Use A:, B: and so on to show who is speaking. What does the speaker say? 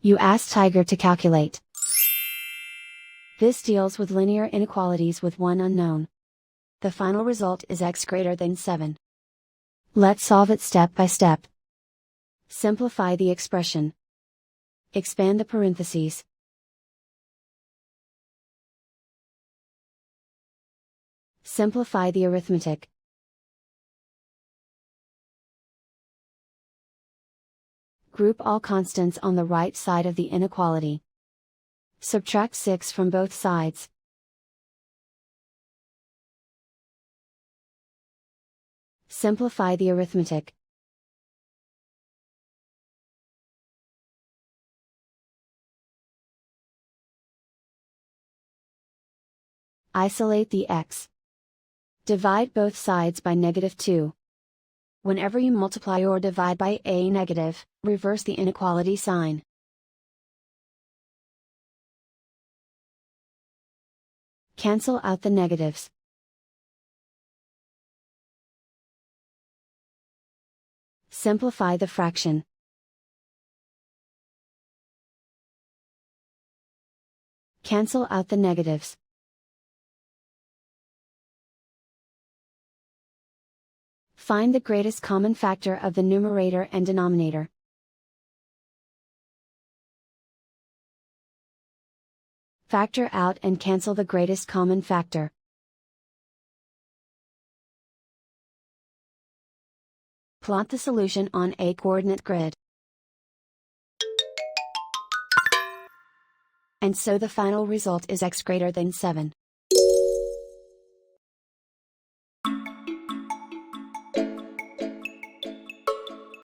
A: You ask Tiger to calculate. This deals with linear inequalities with one unknown. The final result is x greater than 7. Let's solve it step by step. Simplify the expression. Expand the parentheses. Simplify the arithmetic. Group all constants on the right side of the inequality. Subtract 6 from both sides. Simplify the arithmetic. Isolate the x. Divide both sides by -2. Whenever you multiply or divide by a negative, reverse the inequality sign. Cancel out the negatives. Simplify the fraction. Cancel out the negatives. Find the greatest common factor of the numerator and denominator. Factor out and cancel the greatest common factor. Plot the solution on a coordinate grid. And so the final result is x greater than 7.